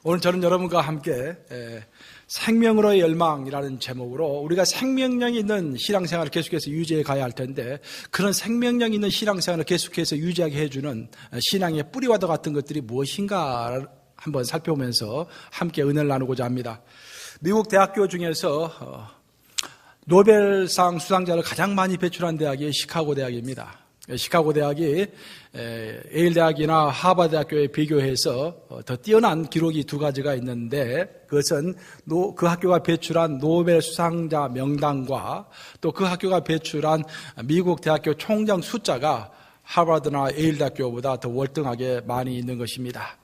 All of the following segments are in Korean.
오늘 저는 여러분과 함께 생명으로의 열망이라는 제목으로 우리가 생명력이 있는 신앙생활을 계속해서 유지해 가야 할 텐데, 그런 생명력 있는 신앙생활을 계속해서 유지하게 해주는 신앙의 뿌리와도 같은 것들이 무엇인가 한번 살펴보면서 함께 은혜를 나누고자 합니다. 미국 대학교 중에서 노벨상 수상자를 가장 많이 배출한 대학이 시카고 대학입니다. 시카고 대학이 예일 대학이나 하버드 대학교에 비교해서 더 뛰어난 기록이 두 가지가 있는데, 그것은 그 학교가 배출한 노벨 수상자 명단과 또 그 학교가 배출한 미국 대학교 총장 숫자가 하버드나 예일 대학교보다 더 월등하게 많이 있는 것입니다.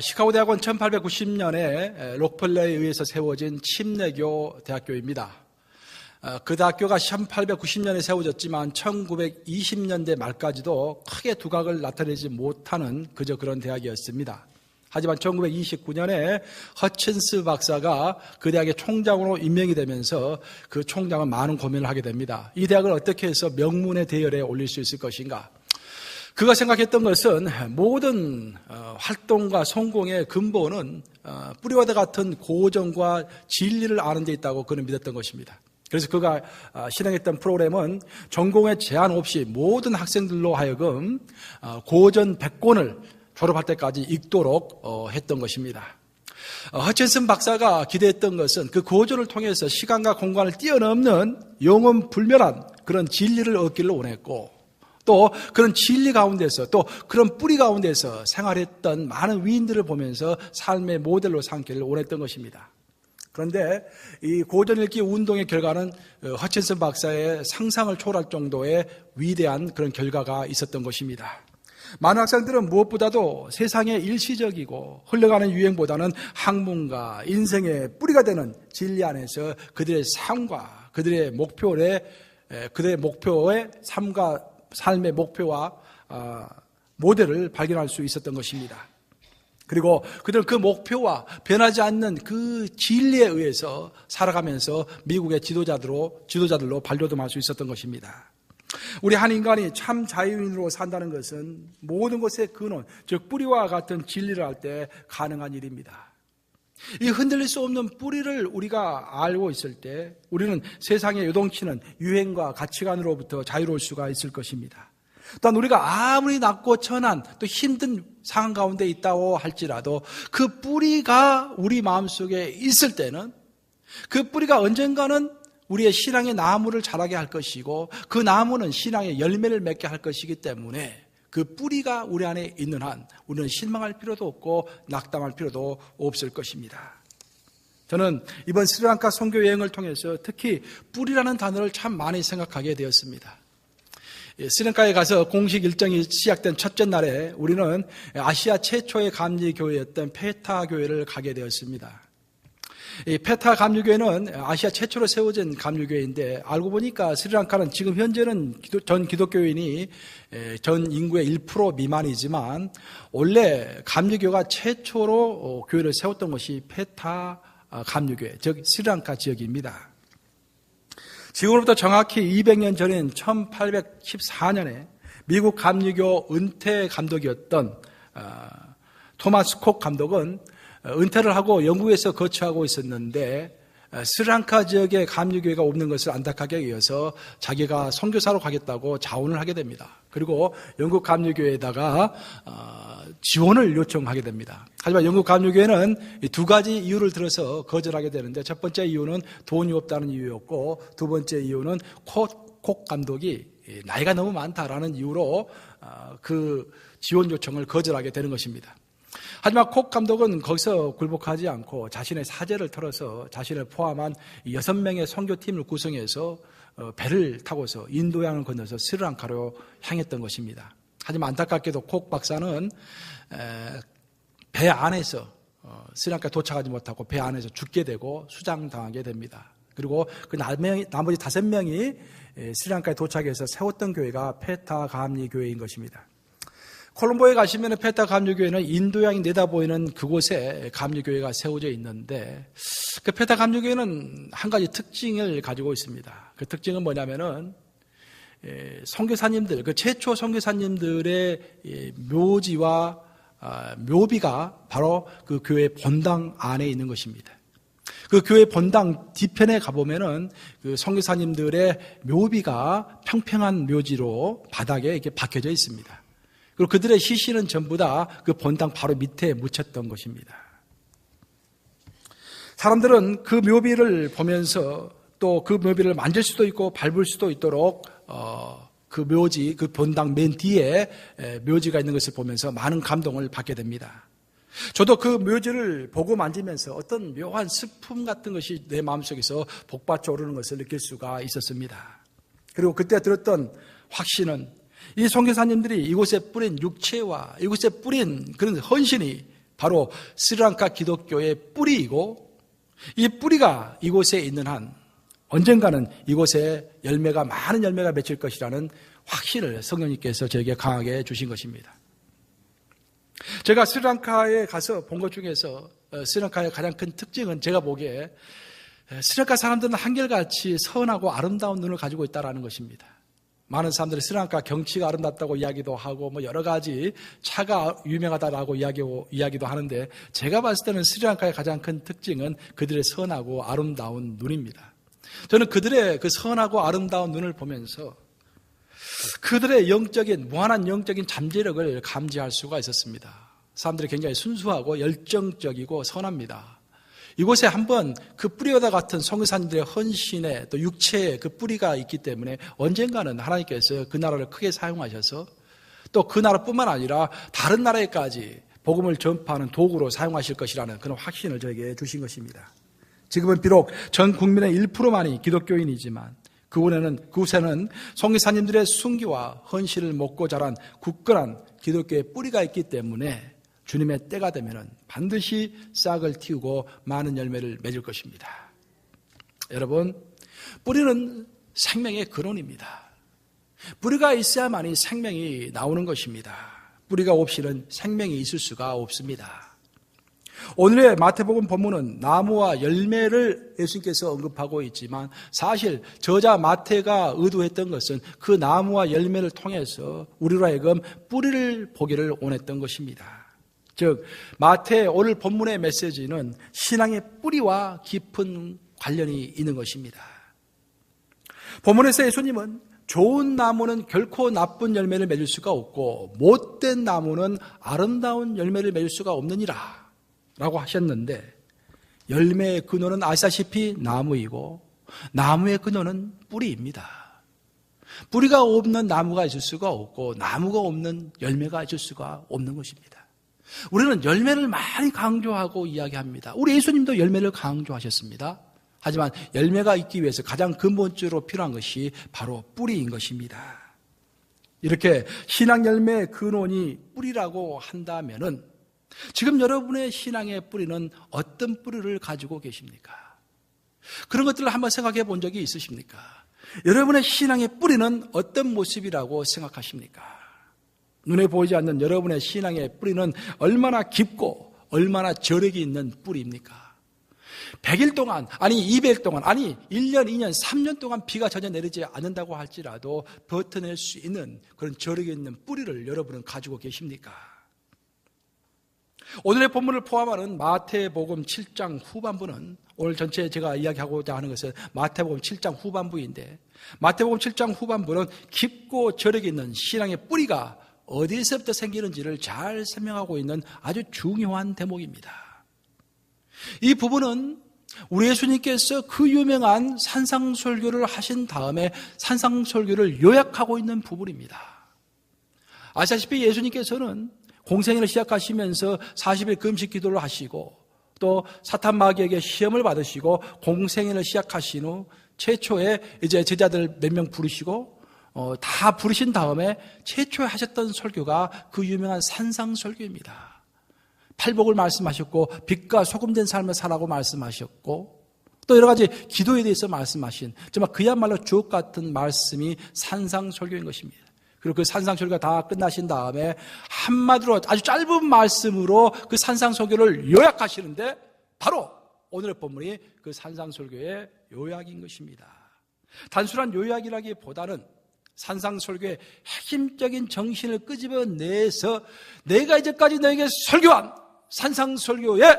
시카고 대학은 1890년에 록펠러에 의해서 세워진 침례교 대학교입니다. 그 대학교가 1890년에 세워졌지만 1920년대 말까지도 크게 두각을 나타내지 못하는 그저 그런 대학이었습니다. 하지만 1929년에 허친스 박사가 그 대학의 총장으로 임명이 되면서 그 총장은 많은 고민을 하게 됩니다. 이 대학을 어떻게 해서 명문의 대열에 올릴 수 있을 것인가? 그가 생각했던 것은 모든 활동과 성공의 근본은 뿌리와 같은 고정과 진리를 아는 데 있다고 그는 믿었던 것입니다. 그래서 그가 실행했던 프로그램은 전공에 제한 없이 모든 학생들로 하여금 고전 100권을 졸업할 때까지 읽도록 했던 것입니다. 허친슨 박사가 기대했던 것은 그 고전을 통해서 시간과 공간을 뛰어넘는 영원 불멸한 그런 진리를 얻기를 원했고, 또 그런 진리 가운데서 또 그런 뿌리 가운데서 생활했던 많은 위인들을 보면서 삶의 모델로 삼기를 원했던 것입니다. 그런데 이 고전 읽기 운동의 결과는 허친슨 박사의 상상을 초월할 정도의 위대한 그런 결과가 있었던 것입니다. 많은 학생들은 무엇보다도 세상의 일시적이고 흘러가는 유행보다는 학문과 인생의 뿌리가 되는 진리 안에서 그들의 삶과 그들의 목표의 삶의 목표와 모델을 발견할 수 있었던 것입니다. 그리고 그들은 그 목표와 변하지 않는 그 진리에 의해서 살아가면서 미국의 지도자들로 발돋움할 수 있었던 것입니다. 우리 한 인간이 참 자유인으로 산다는 것은 모든 것의 근원, 즉 뿌리와 같은 진리를 할 때 가능한 일입니다. 이 흔들릴 수 없는 뿌리를 우리가 알고 있을 때 우리는 세상에 요동치는 유행과 가치관으로부터 자유로울 수가 있을 것입니다. 또한 우리가 아무리 낮고 천한 또 힘든 상황 가운데 있다고 할지라도 그 뿌리가 우리 마음속에 있을 때는 그 뿌리가 언젠가는 우리의 신앙의 나무를 자라게 할 것이고, 그 나무는 신앙의 열매를 맺게 할 것이기 때문에 그 뿌리가 우리 안에 있는 한 우리는 실망할 필요도 없고 낙담할 필요도 없을 것입니다. 저는 이번 스리랑카 선교 여행을 통해서 특히 뿌리라는 단어를 참 많이 생각하게 되었습니다. 스리랑카에 가서 공식 일정이 시작된 첫째 날에 우리는 아시아 최초의 감리교회였던 페타 교회를 가게 되었습니다. 이 페타 감리교회는 아시아 최초로 세워진 감리교회인데, 알고 보니까 스리랑카는 지금 현재는 전 기독교인이 전 인구의 1% 미만이지만 원래 감리교회가 최초로 교회를 세웠던 것이 페타 감리교회, 즉 스리랑카 지역입니다. 지금으로부터 정확히 200년 전인 1814년에 미국 감리교 은퇴 감독이었던 토마스 콕 감독은 은퇴를 하고 영국에서 거처하고 있었는데, 스리랑카 지역에 감리교회가 없는 것을 안타깝게 여겨서 자기가 선교사로 가겠다고 자원을 하게 됩니다. 그리고 영국 감리교회에다가 지원을 요청하게 됩니다. 하지만 영국 감리교회는 두 가지 이유를 들어서 거절하게 되는데, 첫 번째 이유는 돈이 없다는 이유였고, 두 번째 이유는 콕 감독이 나이가 너무 많다라는 이유로 그 지원 요청을 거절하게 되는 것입니다. 하지만 콕 감독은 거기서 굴복하지 않고 자신의 사제를 털어서 자신을 포함한 6명의 선교팀을 구성해서 배를 타고서 인도양을 건너서 스리랑카로 향했던 것입니다. 하지만 안타깝게도 콕 박사는 배 안에서 스리랑카에 도착하지 못하고 배 안에서 죽게 되고 수장당하게 됩니다. 그리고 그 나머지 5명이 스리랑카에 도착해서 세웠던 교회가 페타 감리 교회인 것입니다. 콜롬보에 가시면 페타 감리교회는 인도양이 내다보이는 그곳에 감리교회가 세워져 있는데, 그 페타 감리교회는 한 가지 특징을 가지고 있습니다. 그 특징은 뭐냐면은 선교사님들, 그 최초 선교사님들의 묘지와 묘비가 바로 그 교회 본당 안에 있는 것입니다. 그 교회 본당 뒤편에 가보면은 그 선교사님들의 묘비가 평평한 묘지로 바닥에 이렇게 박혀져 있습니다. 그리고 그들의 시신은 전부 다 그 본당 바로 밑에 묻혔던 것입니다. 사람들은 그 묘비를 보면서 또 그 묘비를 만질 수도 있고 밟을 수도 있도록 그 묘지, 그 본당 맨 뒤에 묘지가 있는 것을 보면서 많은 감동을 받게 됩니다. 저도 그 묘지를 보고 만지면서 어떤 묘한 슬픔 같은 것이 내 마음속에서 복받쳐 오르는 것을 느낄 수가 있었습니다. 그리고 그때 들었던 확신은 이 선교사님들이 이곳에 뿌린 육체와 이곳에 뿌린 그런 헌신이 바로 스리랑카 기독교의 뿌리이고 이 뿌리가 이곳에 있는 한 언젠가는 이곳에 많은 열매가 맺힐 것이라는 확신을 성령님께서 저에게 강하게 주신 것입니다. 제가 스리랑카에 가서 본 것 중에서 스리랑카의 가장 큰 특징은 제가 보기에 스리랑카 사람들은 한결같이 선하고 아름다운 눈을 가지고 있다는 것입니다. 많은 사람들이 스리랑카 경치가 아름답다고 이야기도 하고 여러 가지 차가 유명하다라고 이야기도 하는데 제가 봤을 때는 스리랑카의 가장 큰 특징은 그들의 선하고 아름다운 눈입니다. 저는 그들의 그 선하고 아름다운 눈을 보면서 그들의 무한한 영적인 잠재력을 감지할 수가 있었습니다. 사람들이 굉장히 순수하고 열정적이고 선합니다. 이곳에 한번 그 뿌리와 같은 선교사님들의 헌신의 또 육체의 그 뿌리가 있기 때문에 언젠가는 하나님께서 그 나라를 크게 사용하셔서 또 그 나라뿐만 아니라 다른 나라에까지 복음을 전파하는 도구로 사용하실 것이라는 그런 확신을 저에게 주신 것입니다. 지금은 비록 전 국민의 1%만이 기독교인이지만 그곳에는 선교사님들의 순기와 헌신을 먹고 자란 굳건한 기독교의 뿌리가 있기 때문에 주님의 때가 되면 반드시 싹을 틔우고 많은 열매를 맺을 것입니다. 여러분, 뿌리는 생명의 근원입니다. 뿌리가 있어야만이 생명이 나오는 것입니다. 뿌리가 없이는 생명이 있을 수가 없습니다. 오늘의 마태복음 본문은 나무와 열매를 예수님께서 언급하고 있지만 사실 저자 마태가 의도했던 것은 그 나무와 열매를 통해서 우리로 하여금 뿌리를 보기를 원했던 것입니다. 즉 마태 오늘 본문의 메시지는 신앙의 뿌리와 깊은 관련이 있는 것입니다. 본문에서 예수님은 좋은 나무는 결코 나쁜 열매를 맺을 수가 없고 못된 나무는 아름다운 열매를 맺을 수가 없느니라 라고 하셨는데 열매의 근원은 아시다시피 나무이고 나무의 근원은 뿌리입니다. 뿌리가 없는 나무가 있을 수가 없고 나무가 없는 열매가 있을 수가 없는 것입니다. 우리는 열매를 많이 강조하고 이야기합니다. 우리 예수님도 열매를 강조하셨습니다. 하지만 열매가 있기 위해서 가장 근본적으로 필요한 것이 바로 뿌리인 것입니다. 이렇게 신앙 열매의 근원이 뿌리라고 한다면은 지금 여러분의 신앙의 뿌리는 어떤 뿌리를 가지고 계십니까? 그런 것들을 한번 생각해 본 적이 있으십니까? 여러분의 신앙의 뿌리는 어떤 모습이라고 생각하십니까? 눈에 보이지 않는 여러분의 신앙의 뿌리는 얼마나 깊고 얼마나 저력이 있는 뿌리입니까? 100일 동안, 아니 200일 동안, 아니 1년, 2년, 3년 동안 비가 전혀 내리지 않는다고 할지라도 버텨낼 수 있는 그런 저력이 있는 뿌리를 여러분은 가지고 계십니까? 오늘의 본문을 포함하는 마태복음 7장 후반부는 오늘 전체 제가 이야기하고자 하는 것은 마태복음 7장 후반부인데 마태복음 7장 후반부는 깊고 저력이 있는 신앙의 뿌리가 어디서부터 생기는지를 잘 설명하고 있는 아주 중요한 대목입니다. 이 부분은 우리 예수님께서 그 유명한 산상설교를 하신 다음에 산상설교를 요약하고 있는 부분입니다. 아시다시피 예수님께서는 공생애를 시작하시면서 40일 금식 기도를 하시고 또 사탄 마귀에게 시험을 받으시고 공생애를 시작하신 후 최초에 이제 제자들 몇 명 부르시고 다 부르신 다음에 최초에 하셨던 설교가 그 유명한 산상설교입니다. 팔복을 말씀하셨고 빛과 소금된 삶을 살라고 말씀하셨고 또 여러 가지 기도에 대해서 말씀하신 정말 그야말로 주옥 같은 말씀이 산상설교인 것입니다. 그리고 그 산상설교가 다 끝나신 다음에 한마디로 아주 짧은 말씀으로 그 산상설교를 요약하시는데 바로 오늘의 본문이 그 산상설교의 요약인 것입니다. 단순한 요약이라기보다는 산상설교의 핵심적인 정신을 끄집어내서 내가 이제까지 너에게 설교한 산상설교의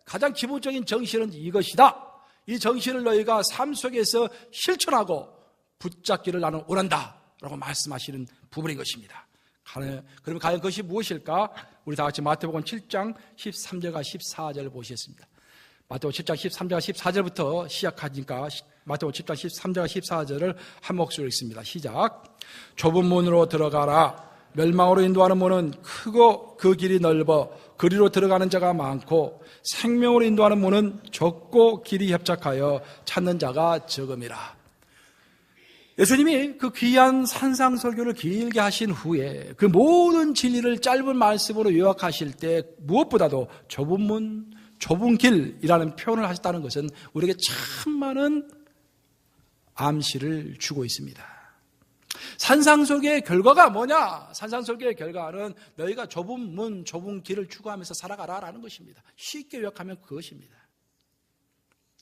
가장 기본적인 정신은 이것이다. 이 정신을 너희가 삶 속에서 실천하고 붙잡기를 나는 원한다 라고 말씀하시는 부분인 것입니다. 그러면 과연 그것이 무엇일까? 우리 다 같이 마태복음 7장 13절과 14절을 보시겠습니다. 마태복음 7장 13절과 14절부터 시작하니까 마태복음 7장 13절과 14절을 한 목소리로 읽습니다. 시작. 좁은 문으로 들어가라. 멸망으로 인도하는 문은 크고 그 길이 넓어 그리로 들어가는 자가 많고 생명으로 인도하는 문은 좁고 길이 협착하여 찾는 자가 적음이라. 예수님이 그 귀한 산상설교를 길게 하신 후에 그 모든 진리를 짧은 말씀으로 요약하실 때 무엇보다도 좁은 문, 좁은 길이라는 표현을 하셨다는 것은 우리에게 참 많은 암시를 주고 있습니다. 산상설교의 결과가 뭐냐? 산상설교의 결과는 너희가 좁은 문, 좁은 길을 추구하면서 살아가라라는 것입니다. 쉽게 요약하면 그것입니다.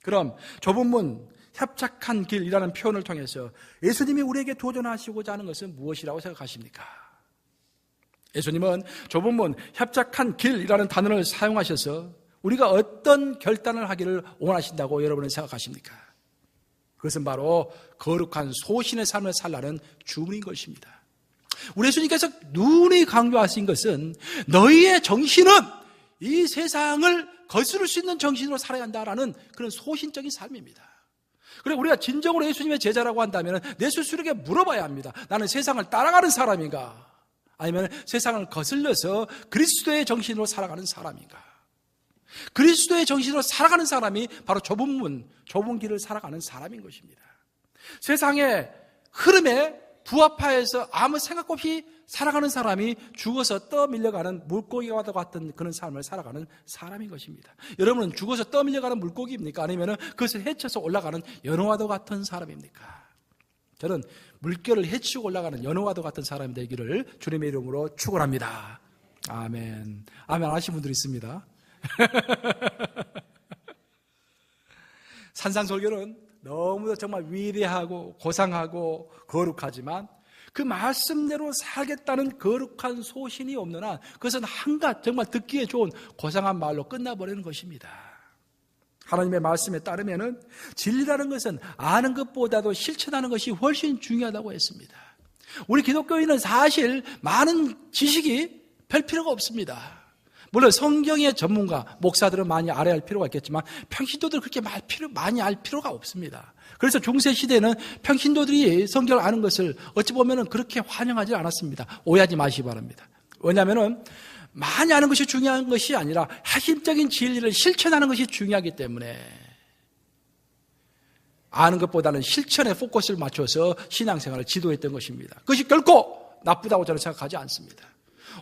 그럼 좁은 문, 협착한 길이라는 표현을 통해서 예수님이 우리에게 도전하시고자 하는 것은 무엇이라고 생각하십니까? 예수님은 좁은 문, 협착한 길이라는 단어를 사용하셔서 우리가 어떤 결단을 하기를 원하신다고 여러분은 생각하십니까? 그것은 바로 거룩한 소신의 삶을 살라는 주문인 것입니다. 우리 예수님께서 누누이 강조하신 것은 너희의 정신은 이 세상을 거스를 수 있는 정신으로 살아야 한다라는 그런 소신적인 삶입니다. 그리고 우리가 진정으로 예수님의 제자라고 한다면 내 스스로에게 물어봐야 합니다. 나는 세상을 따라가는 사람인가? 아니면 세상을 거슬려서 그리스도의 정신으로 살아가는 사람인가? 그리스도의 정신으로 살아가는 사람이 바로 좁은 문, 좁은 길을 살아가는 사람인 것입니다. 세상의 흐름에 부합하여서 아무 생각 없이 살아가는 사람이 죽어서 떠밀려가는 물고기와 같은 그런 삶을 살아가는 사람인 것입니다. 여러분은 죽어서 떠밀려가는 물고기입니까? 아니면 그것을 헤쳐서 올라가는 연어와도 같은 사람입니까? 저는 물결을 헤치고 올라가는 연어와도 같은 사람이 되기를 주님의 이름으로 축원합니다. 아멘. 아멘 하신 분들이 있습니다. 산상설교는 너무도 정말 위대하고 고상하고 거룩하지만 그 말씀대로 살겠다는 거룩한 소신이 없는 한 그것은 한갓 정말 듣기에 좋은 고상한 말로 끝나버리는 것입니다. 하나님의 말씀에 따르면은 진리라는 것은 아는 것보다도 실천하는 것이 훨씬 중요하다고 했습니다. 우리 기독교인은 사실 많은 지식이 별 필요가 없습니다. 물론 성경의 전문가, 목사들은 많이 알아야 할 필요가 있겠지만 평신도들은 그렇게 많이 알 필요가 없습니다. 그래서 중세시대에는 평신도들이 성경을 아는 것을 어찌 보면 그렇게 환영하지 않았습니다. 오해하지 마시기 바랍니다. 왜냐하면 많이 아는 것이 중요한 것이 아니라 핵심적인 진리를 실천하는 것이 중요하기 때문에 아는 것보다는 실천에 포커스를 맞춰서 신앙생활을 지도했던 것입니다. 그것이 결코 나쁘다고 저는 생각하지 않습니다.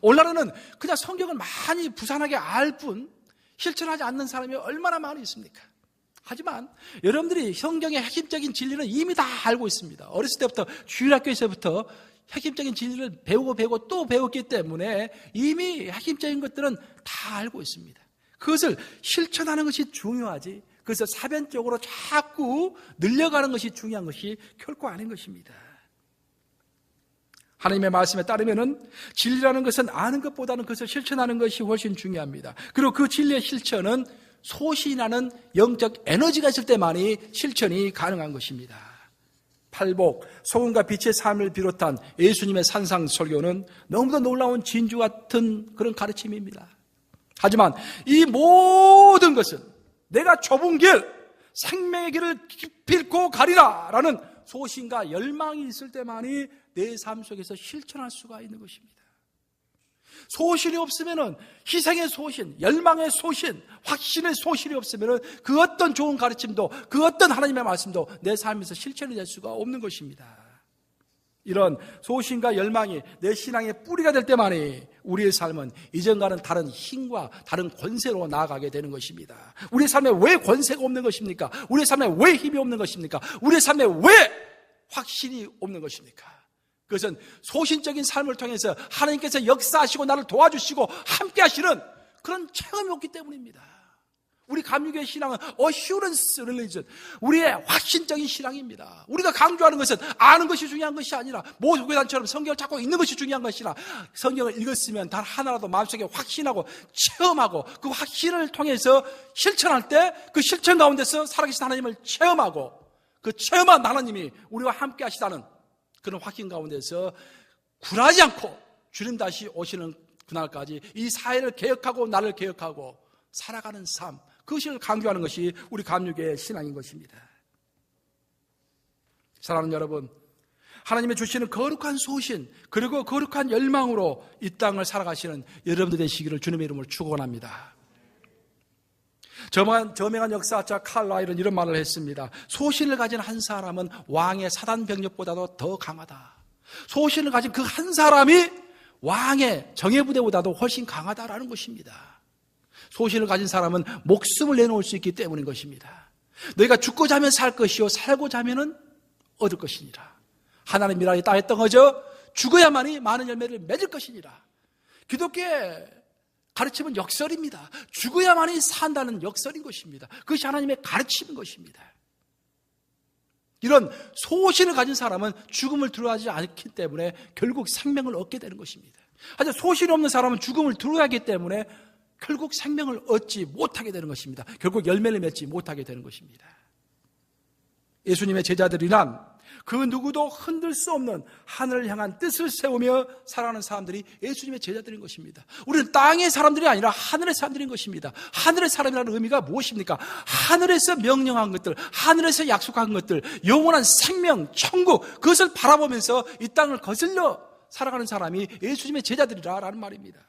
오늘날에는 그냥 성경을 많이 부산하게 알 뿐 실천하지 않는 사람이 얼마나 많이 있습니까? 하지만 여러분들이 성경의 핵심적인 진리는 이미 다 알고 있습니다. 어렸을 때부터 주일학교에서부터 핵심적인 진리를 배우고 또 배웠기 때문에 이미 핵심적인 것들은 다 알고 있습니다. 그것을 실천하는 것이 중요하지 그래서 사변적으로 자꾸 늘려가는 것이 중요한 것이 결코 아닌 것입니다. 하나님의 말씀에 따르면은 진리라는 것은 아는 것보다는 그것을 실천하는 것이 훨씬 중요합니다. 그리고 그 진리의 실천은 소신이라는 영적 에너지가 있을 때만이 실천이 가능한 것입니다. 팔복, 소금과 빛의 삶을 비롯한 예수님의 산상설교는 너무도 놀라운 진주 같은 그런 가르침입니다. 하지만 이 모든 것은 내가 좁은 길, 생명의 길을 뚫고 가리라 라는 소신과 열망이 있을 때만이 내 삶 속에서 실천할 수가 있는 것입니다. 소신이 없으면은 희생의 소신, 열망의 소신, 확신의 소신이 없으면은 그 어떤 좋은 가르침도 그 어떤 하나님의 말씀도 내 삶에서 실천이 될 수가 없는 것입니다. 이런 소신과 열망이 내 신앙의 뿌리가 될 때만이 우리의 삶은 이전과는 다른 힘과 다른 권세로 나아가게 되는 것입니다. 우리의 삶에 왜 권세가 없는 것입니까? 우리의 삶에 왜 힘이 없는 것입니까? 우리의 삶에 왜 확신이 없는 것입니까? 그것은 소신적인 삶을 통해서 하나님께서 역사하시고 나를 도와주시고 함께 하시는 그런 체험이 없기 때문입니다. 우리 감리교의 신앙은 assurance religion, 우리의 확신적인 신앙입니다. 우리가 강조하는 것은 아는 것이 중요한 것이 아니라 모교단처럼 성경을 찾고 있는 것이 중요한 것이라, 성경을 읽었으면 단 하나라도 마음속에 확신하고 체험하고 그 확신을 통해서 실천할 때 그 실천 가운데서 살아계신 하나님을 체험하고 그 체험한 하나님이 우리와 함께 하시다는 그런 확신 가운데서 굴하지 않고 주님 다시 오시는 그날까지 이 사회를 개혁하고 나를 개혁하고 살아가는 삶, 그것을 강조하는 것이 우리 감리교의 신앙인 것입니다. 사랑하는 여러분, 하나님의 주시는 거룩한 소신 그리고 거룩한 열망으로 이 땅을 살아가시는 여러분들 되시기를 주님의 이름으로 축원합니다. 저명한 역사학자 칼 라일은 이런 말을 했습니다. 소신을 가진 한 사람은 왕의 사단 병력보다도 더 강하다. 소신을 가진 그 한 사람이 왕의 정예부대보다도 훨씬 강하다라는 것입니다. 소신을 가진 사람은 목숨을 내놓을 수 있기 때문인 것입니다. 너희가 죽고자 하면 살 것이요 살고자 하면 얻을 것이니라. 하나님 미라에 따했던 거죠. 죽어야만이 많은 열매를 맺을 것이니라. 기독교의 가르침은 역설입니다. 죽어야만이 산다는 역설인 것입니다. 그것이 하나님의 가르침인 것입니다. 이런 소신을 가진 사람은 죽음을 두려워하지 않기 때문에 결국 생명을 얻게 되는 것입니다. 하지만 소신이 없는 사람은 죽음을 두려워하기 때문에 결국 생명을 얻지 못하게 되는 것입니다. 결국 열매를 맺지 못하게 되는 것입니다. 예수님의 제자들이란 그 누구도 흔들 수 없는 하늘을 향한 뜻을 세우며 살아가는 사람들이 예수님의 제자들인 것입니다. 우리는 땅의 사람들이 아니라 하늘의 사람들인 것입니다. 하늘의 사람이라는 의미가 무엇입니까? 하늘에서 명령한 것들, 하늘에서 약속한 것들, 영원한 생명, 천국, 그것을 바라보면서 이 땅을 거슬러 살아가는 사람이 예수님의 제자들이라는 말입니다.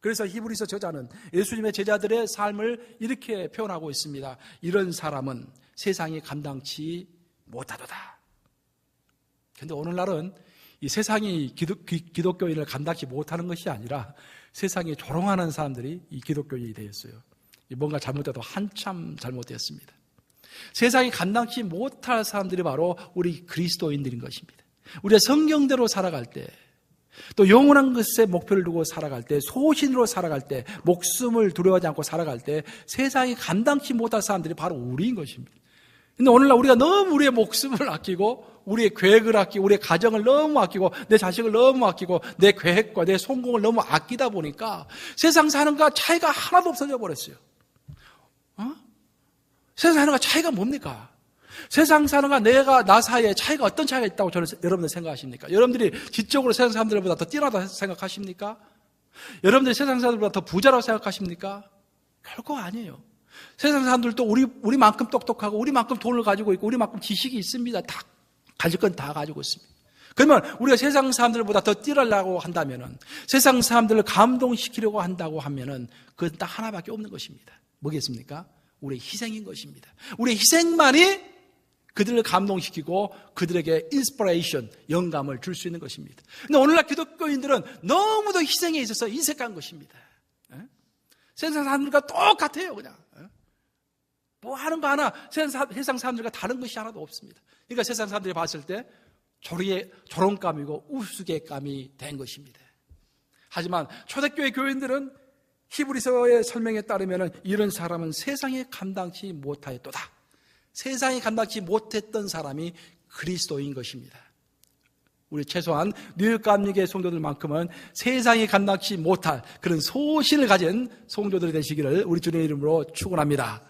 그래서 히브리서 저자는 예수님의 제자들의 삶을 이렇게 표현하고 있습니다. 이런 사람은 세상이 감당치 못하도다. 그런데 오늘날은 이 세상이 기독교인을 감당치 못하는 것이 아니라 세상에 조롱하는 사람들이 이 기독교인이 되었어요. 뭔가 잘못돼도 한참 잘못되었습니다. 세상이 감당치 못할 사람들이 바로 우리 그리스도인들인 것입니다. 우리가 성경대로 살아갈 때, 또 영원한 것에 목표를 두고 살아갈 때, 소신으로 살아갈 때, 목숨을 두려워하지 않고 살아갈 때 세상이 감당치 못할 사람들이 바로 우리인 것입니다. 근데 오늘날 우리가 너무 우리의 목숨을 아끼고 우리의 계획을 아끼고 우리의 가정을 너무 아끼고 내 자식을 너무 아끼고 내 계획과 내 성공을 너무 아끼다 보니까 세상 사는 것과 차이가 하나도 없어져 버렸어요. 세상 사는 것과 차이가 뭡니까? 세상 사람과 나 사이에 차이가 어떤 차이가 있다고 여러분들 생각하십니까? 여러분들이 지적으로 세상 사람들보다 더 뛰어나다고 생각하십니까? 여러분들이 세상 사람들보다 더 부자라고 생각하십니까? 결코 아니에요. 세상 사람들도 우리만큼 똑똑하고 우리만큼 돈을 가지고 있고 우리만큼 지식이 있습니다. 다 가질 건 다 가지고 있습니다. 그러면 우리가 세상 사람들보다 더 뛰어나려고 한다면은, 세상 사람들을 감동시키려고 한다고 하면은 그건 딱 하나밖에 없는 것입니다. 뭐겠습니까? 우리의 희생인 것입니다. 우리의 희생만이 그들을 감동시키고 그들에게 인스피레이션, 영감을 줄 수 있는 것입니다. 근데 오늘날 기독교인들은 너무도 희생에 있어서 인색한 것입니다. 세상 사람들과 똑같아요, 그냥. 뭐 하는 거 하나 세상 사람들과 다른 것이 하나도 없습니다. 그러니까 세상 사람들이 봤을 때 조롱감이고 우스갯감이 된 것입니다. 하지만 초대교회 교인들은 히브리서의 설명에 따르면 이런 사람은 세상에 감당치 못하였도다. 세상에 감당치 못했던 사람이 그리스도인 것입니다. 우리 최소한 뉴욕 감리교회 성도들만큼은 세상에 감당치 못할 그런 소신을 가진 성도들이 되시기를 우리 주님의 이름으로 축원합니다.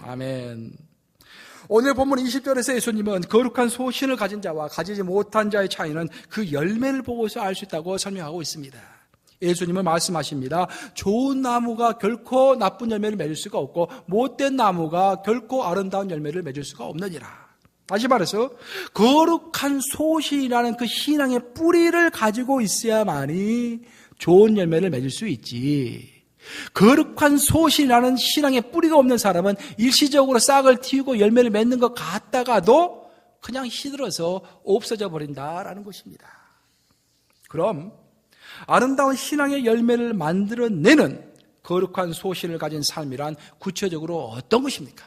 아멘. 오늘 본문 20절에서 예수님은 거룩한 소신을 가진 자와 가지지 못한 자의 차이는 그 열매를 보고서 알 수 있다고 설명하고 있습니다. 예수님은 말씀하십니다. 좋은 나무가 결코 나쁜 열매를 맺을 수가 없고 못된 나무가 결코 아름다운 열매를 맺을 수가 없느니라. 다시 말해서 거룩한 소신이라는 그 신앙의 뿌리를 가지고 있어야만이 좋은 열매를 맺을 수 있지. 거룩한 소신이라는 신앙의 뿌리가 없는 사람은 일시적으로 싹을 틔우고 열매를 맺는 것 같다가도 그냥 시들어서 없어져 버린다라는 것입니다. 그럼 아름다운 신앙의 열매를 만들어내는 거룩한 소신을 가진 삶이란 구체적으로 어떤 것입니까?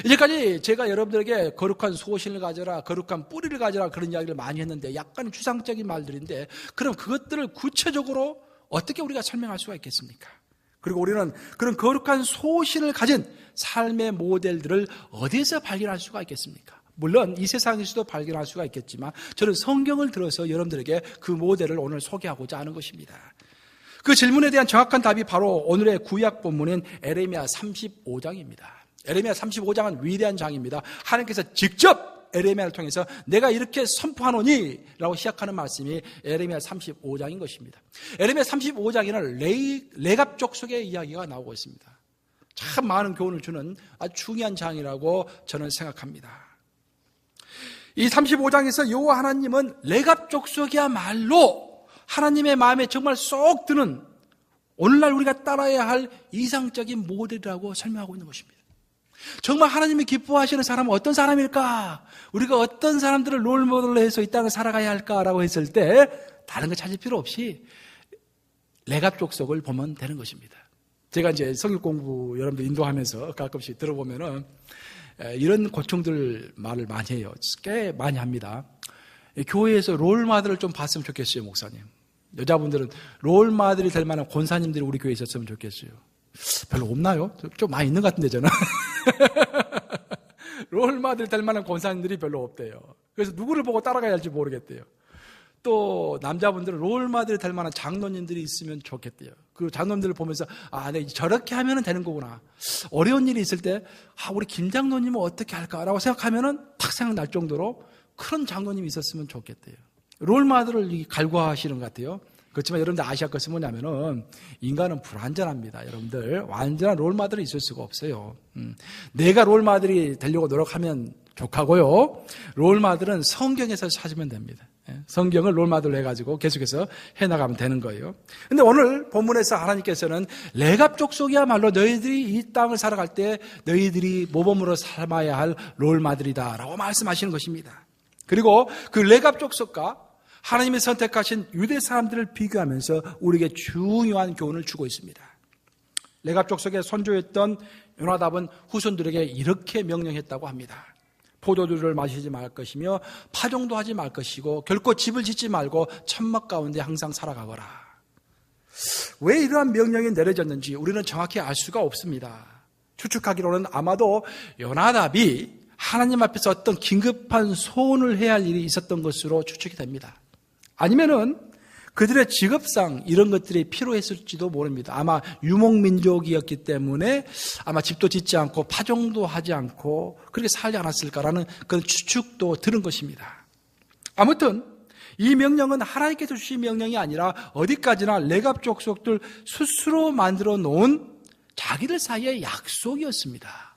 이제까지 제가 여러분들에게 거룩한 소신을 가져라, 거룩한 뿌리를 가져라 그런 이야기를 많이 했는데 약간 추상적인 말들인데, 그럼 그것들을 구체적으로 어떻게 우리가 설명할 수가 있겠습니까? 그리고 우리는 그런 거룩한 소신을 가진 삶의 모델들을 어디에서 발견할 수가 있겠습니까? 물론 이 세상에서도 발견할 수가 있겠지만 저는 성경을 들어서 여러분들에게 그 모델을 오늘 소개하고자 하는 것입니다. 그 질문에 대한 정확한 답이 바로 오늘의 구약 본문인 에레미야 35장입니다. 에레미야 35장은 위대한 장입니다. 하나님께서 직접 에레미야를 통해서 내가 이렇게 선포하노니 라고 시작하는 말씀이 에레미야 35장인 것입니다. 에레미야 35장에는 레갑 족속의 이야기가 나오고 있습니다. 참 많은 교훈을 주는 아주 중요한 장이라고 저는 생각합니다. 이 35장에서 여호와 하나님은 레갑 족속이야말로 하나님의 마음에 정말 쏙 드는 오늘날 우리가 따라야 할 이상적인 모델이라고 설명하고 있는 것입니다. 정말 하나님이 기뻐하시는 사람은 어떤 사람일까? 우리가 어떤 사람들을 롤모델로 해서 이 땅을 살아가야 할까라고 했을 때 다른 거 찾을 필요 없이 레갑 족속을 보면 되는 것입니다. 제가 이제 성경 공부 여러분들 인도하면서 가끔씩 들어보면은 이런 고충들 말을 많이 해요. 꽤 많이 합니다. 교회에서 롤마들을 좀 봤으면 좋겠어요, 목사님. 여자분들은 롤마들이 될 만한 권사님들이 우리 교회에 있었으면 좋겠어요. 별로 없나요? 좀 많이 있는 것 같은데 저는. 롤마들 될 만한 권사님들이 별로 없대요. 그래서 누구를 보고 따라가야 할지 모르겠대요. 또 남자분들은 롤마들이 될 만한 장로님들이 있으면 좋겠대요. 그 장로님들을 보면서 네, 저렇게 하면 되는 거구나. 어려운 일이 있을 때 우리 김 장로님은 어떻게 할까라고 생각하면은 탁 생각날 정도로 그런 장로님이 있었으면 좋겠대요. 롤마들을 갈구하시는 것 같아요. 그렇지만 여러분들 아셔야 할 것은 뭐냐면은 인간은 불완전합니다. 여러분들 완전한 롤마들이 있을 수가 없어요. 내가 롤마들이 되려고 노력하면 족하고요. 롤마들은 성경에서 찾으면 됩니다. 성경을 롤마들로 해가지고 계속해서 해나가면 되는 거예요. 근데 오늘 본문에서 하나님께서는 레갑 족속이야말로 너희들이 이 땅을 살아갈 때 너희들이 모범으로 삼아야 할 롤마들이다 라고 말씀하시는 것입니다. 그리고 그 레갑 족속과 하나님이 선택하신 유대 사람들을 비교하면서 우리에게 중요한 교훈을 주고 있습니다. 레갑 족속의 선조였던 요나답은 후손들에게 이렇게 명령했다고 합니다. 포도주를 마시지 말 것이며 파종도 하지 말 것이고 결코 집을 짓지 말고 천막 가운데 항상 살아가거라. 왜 이러한 명령이 내려졌는지 우리는 정확히 알 수가 없습니다. 추측하기로는 아마도 요나답이 하나님 앞에서 어떤 긴급한 소원을 해야 할 일이 있었던 것으로 추측이 됩니다. 아니면은 그들의 직업상 이런 것들이 필요했을지도 모릅니다. 아마 유목민족이었기 때문에 아마 집도 짓지 않고 파종도 하지 않고 그렇게 살지 않았을까라는 그런 추측도 들은 것입니다. 아무튼 이 명령은 하나님께서 주신 명령이 아니라 어디까지나 레갑 족속들 스스로 만들어 놓은 자기들 사이의 약속이었습니다.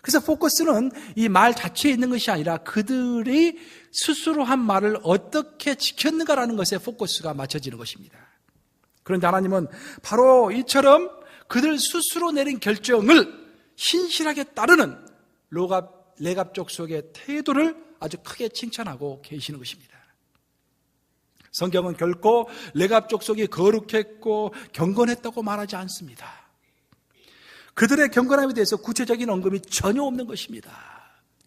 그래서 포커스는 이 말 자체에 있는 것이 아니라 그들이 스스로 한 말을 어떻게 지켰는가라는 것에 포커스가 맞춰지는 것입니다. 그런데 하나님은 바로 이처럼 그들 스스로 내린 결정을 신실하게 따르는 레갑 족속의 태도를 아주 크게 칭찬하고 계시는 것입니다. 성경은 결코 레갑 족속이 거룩했고 경건했다고 말하지 않습니다. 그들의 경건함에 대해서 구체적인 언급이 전혀 없는 것입니다.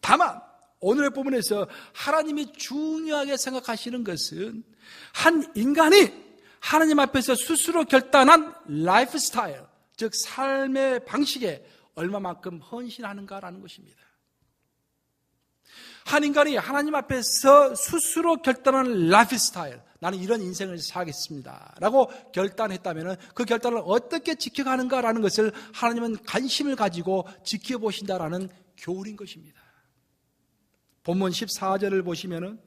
다만 오늘의 본문에서 하나님이 중요하게 생각하시는 것은 한 인간이 하나님 앞에서 스스로 결단한 라이프 스타일, 즉 삶의 방식에 얼마만큼 헌신하는가라는 것입니다. 한 인간이 하나님 앞에서 스스로 결단한 라이프 스타일, 나는 이런 인생을 살겠습니다 라고 결단했다면 그 결단을 어떻게 지켜가는가라는 것을 하나님은 관심을 가지고 지켜보신다라는 교훈인 것입니다. 본문 14절을 보시면은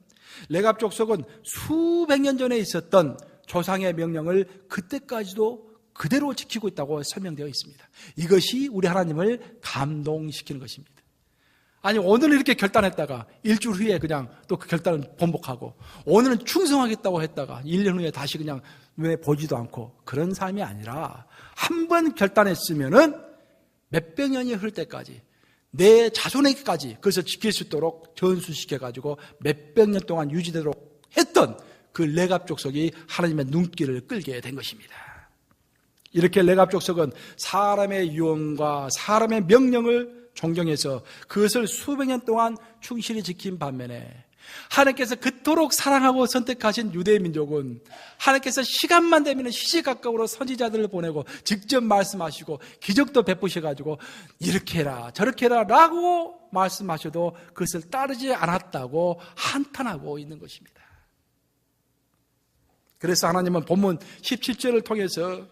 레갑 족속은 수백 년 전에 있었던 조상의 명령을 그때까지도 그대로 지키고 있다고 설명되어 있습니다. 이것이 우리 하나님을 감동시키는 것입니다. 아니 오늘은 이렇게 결단했다가 일주일 후에 그냥 또 그 결단을 번복하고 오늘은 충성하겠다고 했다가 1년 후에 다시 그냥 눈에 보지도 않고 그런 삶이 아니라 한 번 결단했으면은 몇백 년이 흐를 때까지 내 자손에게까지 그것을 지킬 수 있도록 전수시켜가지고 몇백 년 동안 유지되도록 했던 그 레갑 족속이 하나님의 눈길을 끌게 된 것입니다. 이렇게 레갑 족속은 사람의 유언과 사람의 명령을 존경해서 그것을 수백 년 동안 충실히 지킨 반면에 하나님께서 그토록 사랑하고 선택하신 유대 민족은 하나님께서 시간만 되면 시시각각으로 선지자들을 보내고 직접 말씀하시고 기적도 베푸셔가지고 이렇게 해라 저렇게 해라 라고 말씀하셔도 그것을 따르지 않았다고 한탄하고 있는 것입니다. 그래서 하나님은 본문 17절을 통해서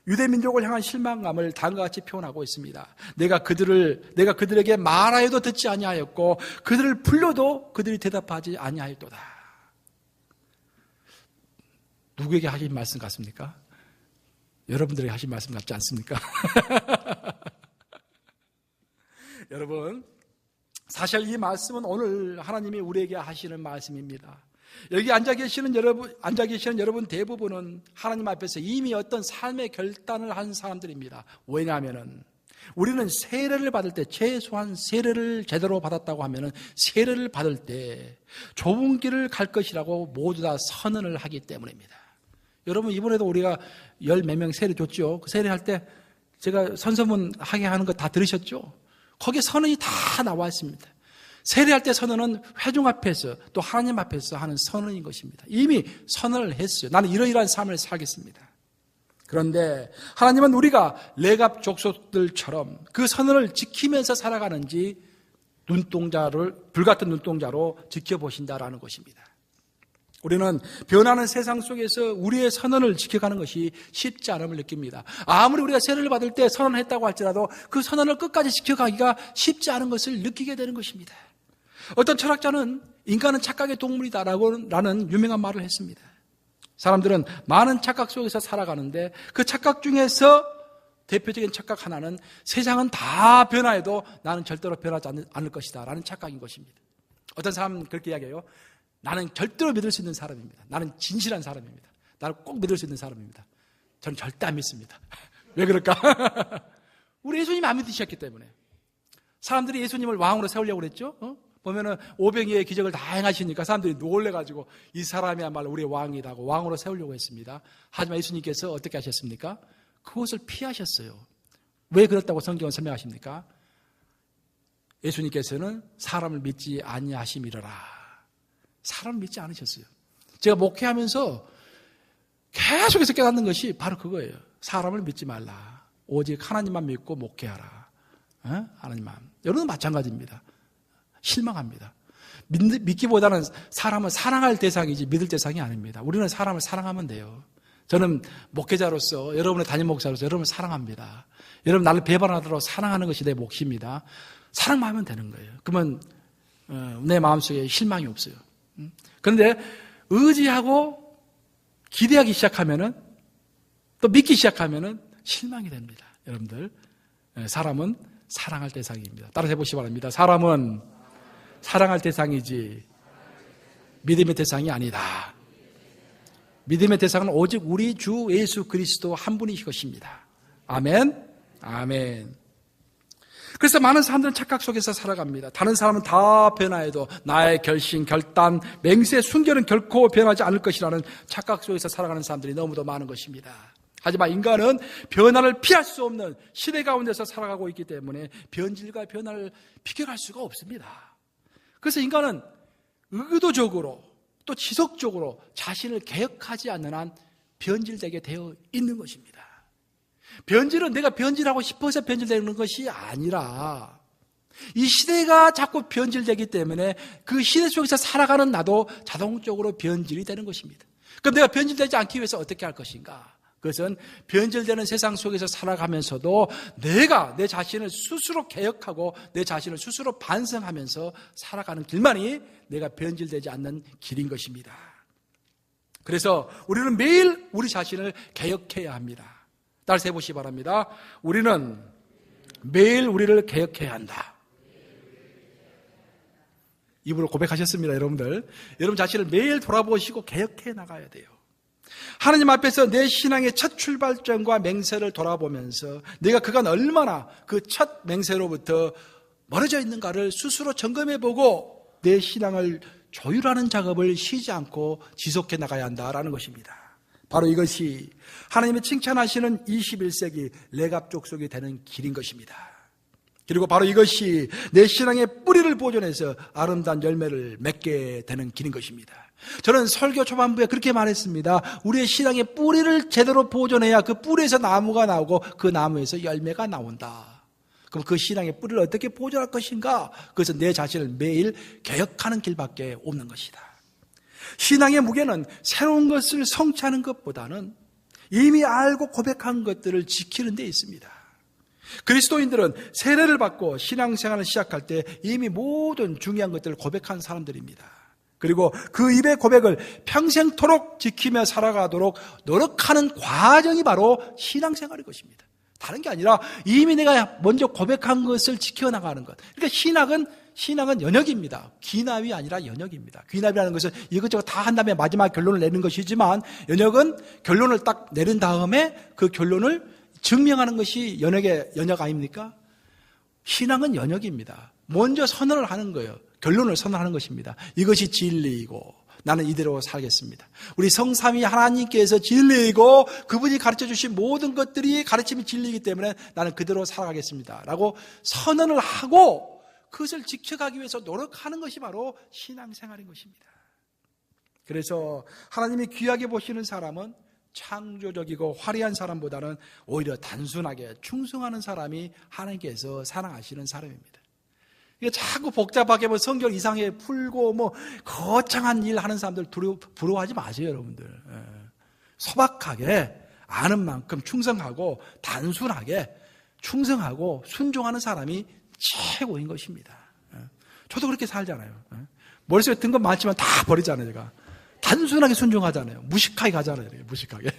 유대 민족을 향한 실망감을 다음과 같이 표현하고 있습니다. 내가 그들에게 말하여도 듣지 아니하였고 그들을 불러도 그들이 대답하지 아니하였도다. 누구에게 하신 말씀 같습니까? 여러분들에게 하신 말씀 같지 않습니까? 여러분, 사실 이 말씀은 오늘 하나님이 우리에게 하시는 말씀입니다. 여기 앉아 계시는 여러분 대부분은 하나님 앞에서 이미 어떤 삶의 결단을 한 사람들입니다. 왜냐하면은 우리는 세례를 받을 때 최소한 세례를 제대로 받았다고 하면은 세례를 받을 때 좁은 길을 갈 것이라고 모두 다 선언을 하기 때문입니다. 여러분 이번에도 우리가 10몇 명 세례 줬죠. 그 세례할 때 제가 선서문 하게 하는 거 다 들으셨죠? 거기에 선언이 다 나와 있습니다. 세례할 때 선언은 회중 앞에서 또 하나님 앞에서 하는 선언인 것입니다. 이미 선언을 했어요. 나는 이러이러한 삶을 살겠습니다. 그런데 하나님은 우리가 레갑 족속들처럼 그 선언을 지키면서 살아가는지 불같은 눈동자로 지켜보신다라는 것입니다. 우리는 변하는 세상 속에서 우리의 선언을 지켜가는 것이 쉽지 않음을 느낍니다. 아무리 우리가 세례를 받을 때 선언했다고 할지라도 그 선언을 끝까지 지켜가기가 쉽지 않은 것을 느끼게 되는 것입니다. 어떤 철학자는 인간은 착각의 동물이다라는 유명한 말을 했습니다. 사람들은 많은 착각 속에서 살아가는데 그 착각 중에서 대표적인 착각 하나는 세상은 다 변화해도 나는 절대로 변하지 않을 것이다 라는 착각인 것입니다. 어떤 사람은 그렇게 이야기해요. 나는 절대로 믿을 수 있는 사람입니다. 나는 진실한 사람입니다. 나를 꼭 믿을 수 있는 사람입니다. 저는 절대 안 믿습니다. 왜 그럴까? 우리 예수님이 안 믿으셨기 때문에. 사람들이 예수님을 왕으로 세우려고 그랬죠. 보면은 오병이의 기적을 다 행하시니까 사람들이 놀래가지고 이 사람이야말로 우리의 왕이라고 왕으로 세우려고 했습니다. 하지만 예수님께서 어떻게 하셨습니까? 그것을 피하셨어요. 왜 그렇다고 성경은 설명하십니까? 예수님께서는 사람을 믿지 아니하심이로라. 사람을 믿지 않으셨어요. 제가 목회하면서 계속해서 깨닫는 것이 바로 그거예요. 사람을 믿지 말라. 오직 하나님만 믿고 목회하라. 하나님만. 여러분은 마찬가지입니다. 실망합니다. 믿기보다는 사람을 사랑할 대상이지 믿을 대상이 아닙니다. 우리는 사람을 사랑하면 돼요. 저는 목회자로서 여러분의 담임 목사로서 여러분을 사랑합니다. 여러분 나를 배반하도록 사랑하는 것이 내 몫입니다. 사랑만 하면 되는 거예요. 그러면 내 마음속에 실망이 없어요. 그런데 의지하고 기대하기 시작하면은 또 믿기 시작하면은 실망이 됩니다. 여러분들 사람은 사랑할 대상입니다. 따라서 해보시기 바랍니다. 사람은 사랑할 대상이지 믿음의 대상이 아니다. 믿음의 대상은 오직 우리 주 예수 그리스도 한 분이신 것입니다. 아멘. 아멘. 그래서 많은 사람들은 착각 속에서 살아갑니다. 다른 사람은 다 변화해도 나의 결심, 결단, 맹세, 순결은 결코 변하지 않을 것이라는 착각 속에서 살아가는 사람들이 너무도 많은 것입니다. 하지만 인간은 변화를 피할 수 없는 시대 가운데서 살아가고 있기 때문에 변질과 변화를 비교할 수가 없습니다. 그래서 인간은 의도적으로 또 지속적으로 자신을 개혁하지 않는 한 변질되게 되어 있는 것입니다. 변질은 내가 변질하고 싶어서 변질되는 것이 아니라 이 시대가 자꾸 변질되기 때문에 그 시대 속에서 살아가는 나도 자동적으로 변질이 되는 것입니다. 그럼 내가 변질되지 않기 위해서 어떻게 할 것인가? 그것은 변질되는 세상 속에서 살아가면서도 내가 내 자신을 스스로 개혁하고 내 자신을 스스로 반성하면서 살아가는 길만이 내가 변질되지 않는 길인 것입니다. 그래서 우리는 매일 우리 자신을 개혁해야 합니다. 따라서 해보시기 바랍니다. 우리는 매일 우리를 개혁해야 한다. 입으로 고백하셨습니다, 여러분들. 여러분 자신을 매일 돌아보시고 개혁해 나가야 돼요. 하나님 앞에서 내 신앙의 첫 출발점과 맹세를 돌아보면서 내가 그간 얼마나 그 첫 맹세로부터 멀어져 있는가를 스스로 점검해보고 내 신앙을 조율하는 작업을 쉬지 않고 지속해 나가야 한다라는 것입니다. 바로 이것이 하나님이 칭찬하시는 21세기 레갑 족속이 되는 길인 것입니다. 그리고 바로 이것이 내 신앙의 뿌리를 보존해서 아름다운 열매를 맺게 되는 길인 것입니다. 저는 설교 초반부에 그렇게 말했습니다. 우리의 신앙의 뿌리를 제대로 보존해야 그 뿌리에서 나무가 나오고 그 나무에서 열매가 나온다. 그럼 그 신앙의 뿌리를 어떻게 보존할 것인가? 그것은 내 자신을 매일 개혁하는 길밖에 없는 것이다. 신앙의 무게는 새로운 것을 성취하는 것보다는 이미 알고 고백한 것들을 지키는 데 있습니다. 그리스도인들은 세례를 받고 신앙생활을 시작할 때 이미 모든 중요한 것들을 고백한 사람들입니다. 그리고 그 입의 고백을 평생토록 지키며 살아가도록 노력하는 과정이 바로 신앙생활인 것입니다. 다른 게 아니라 이미 내가 먼저 고백한 것을 지켜나가는 것. 그러니까 신앙은 연역입니다. 귀납이 아니라 연역입니다. 귀납이라는 것은 이것저것 다 한 다음에 마지막 결론을 내는 것이지만, 연역은 결론을 딱 내린 다음에 그 결론을 증명하는 것이 연역 아닙니까? 신앙은 연역입니다. 먼저 선언을 하는 거예요. 결론을 선언하는 것입니다. 이것이 진리이고 나는 이대로 살겠습니다. 우리 성삼위 하나님께서 진리이고 그분이 가르쳐 주신 모든 것들이 가르침이 진리이기 때문에 나는 그대로 살아가겠습니다 라고 선언을 하고 그것을 지켜가기 위해서 노력하는 것이 바로 신앙생활인 것입니다. 그래서 하나님이 귀하게 보시는 사람은 창조적이고 화려한 사람보다는 오히려 단순하게 충성하는 사람이 하나님께서 사랑하시는 사람입니다. 이게 자꾸 복잡하게 성경 이상하게 풀고 거창한 일 하는 사람들 부러워하지 마세요, 여러분들. 소박하게 아는 만큼 충성하고 단순하게 충성하고 순종하는 사람이 최고인 것입니다. 저도 그렇게 살잖아요. 머릿속에 든 건 많지만 다 버리잖아요, 제가. 단순하게 순종하잖아요. 무식하게 가잖아요, 무식하게.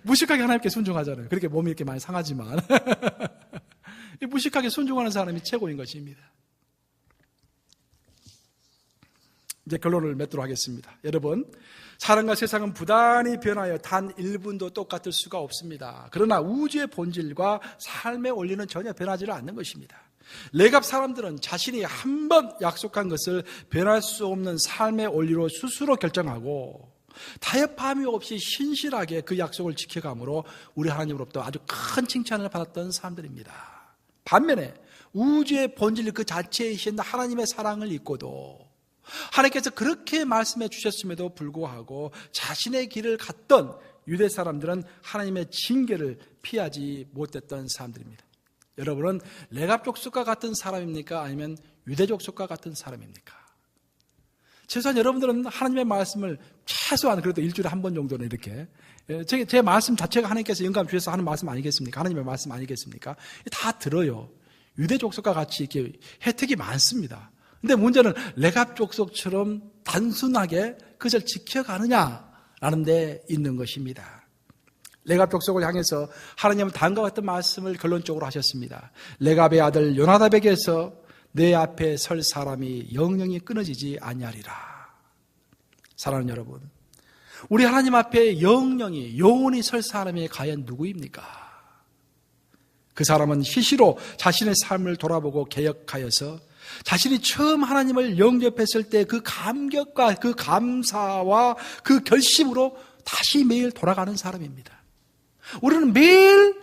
무식하게 하나님께 순종하잖아요. 그렇게 몸이 이렇게 많이 상하지만. 무식하게 순종하는 사람이 최고인 것입니다. 이제 결론을 맺도록 하겠습니다. 여러분, 사람과 세상은 부단히 변하여 단 1분도 똑같을 수가 없습니다. 그러나 우주의 본질과 삶의 원리는 전혀 변하지를 않는 것입니다. 레갑 사람들은 자신이 한 번 약속한 것을 변할 수 없는 삶의 원리로 스스로 결정하고 타협함이 없이 신실하게 그 약속을 지켜가므로 우리 하나님으로부터 아주 큰 칭찬을 받았던 사람들입니다. 반면에 우주의 본질 그 자체이신 하나님의 사랑을 잊고도 하나님께서 그렇게 말씀해 주셨음에도 불구하고 자신의 길을 갔던 유대 사람들은 하나님의 징계를 피하지 못했던 사람들입니다. 여러분은 레갑 족속과 같은 사람입니까? 아니면 유대 족속과 같은 사람입니까? 최소한 여러분들은 하나님의 말씀을 최소한 그래도 일주일에 한 번 정도는 이렇게 제 말씀 자체가 하나님께서 영감 주셔서 하는 말씀 아니겠습니까? 하나님의 말씀 아니겠습니까? 다 들어요. 유대 족속과 같이 이렇게 혜택이 많습니다. 근데 문제는 레갑 족속처럼 단순하게 그것을 지켜가느냐라는 데 있는 것입니다. 레갑 족속을 향해서 하나님은 다음과 같은 말씀을 결론적으로 하셨습니다. 레갑의 아들 요나답에게서 내 앞에 설 사람이 영영이 끊어지지 아니하리라. 사랑하는 여러분, 우리 하나님 앞에 영원히 설 사람이 과연 누구입니까? 그 사람은 시시로 자신의 삶을 돌아보고 개혁하여서 자신이 처음 하나님을 영접했을 때 그 감격과 그 감사와 그 결심으로 다시 매일 돌아가는 사람입니다. 우리는 매일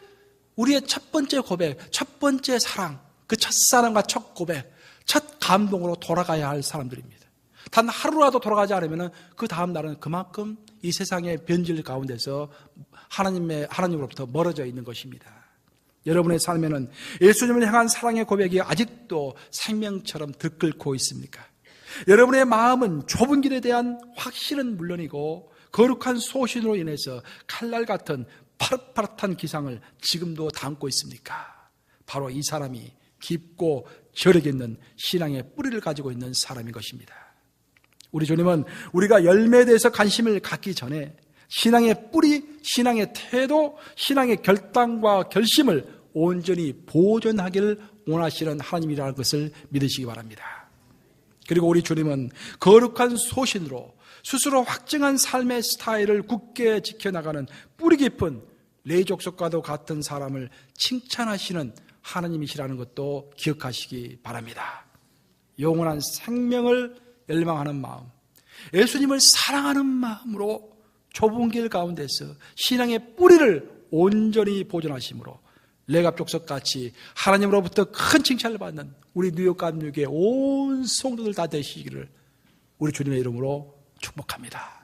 우리의 첫 번째 고백, 첫 번째 사랑, 그 첫사랑과 첫 고백, 첫 감동으로 돌아가야 할 사람들입니다. 단 하루라도 돌아가지 않으면 그 다음 날은 그만큼 이 세상의 변질 가운데서 하나님으로부터 멀어져 있는 것입니다. 여러분의 삶에는 예수님을 향한 사랑의 고백이 아직도 생명처럼 들끓고 있습니까? 여러분의 마음은 좁은 길에 대한 확신은 물론이고 거룩한 소신으로 인해서 칼날 같은 파릇파릇한 기상을 지금도 담고 있습니까? 바로 이 사람이 깊고 저력 있는 신앙의 뿌리를 가지고 있는 사람인 것입니다. 우리 주님은 우리가 열매에 대해서 관심을 갖기 전에 신앙의 뿌리, 신앙의 태도, 신앙의 결단과 결심을 온전히 보존하기를 원하시는 하나님이라는 것을 믿으시기 바랍니다. 그리고 우리 주님은 거룩한 소신으로 스스로 확증한 삶의 스타일을 굳게 지켜나가는 뿌리 깊은 레위 족속과도 같은 사람을 칭찬하시는 하나님이시라는 것도 기억하시기 바랍니다. 영원한 생명을 열망하는 마음, 예수님을 사랑하는 마음으로 좁은 길 가운데서 신앙의 뿌리를 온전히 보존하심으로 레갑 족속같이 하나님으로부터 큰 칭찬을 받는 우리 뉴욕 감육의 온 성도들 다 되시기를 우리 주님의 이름으로 축복합니다.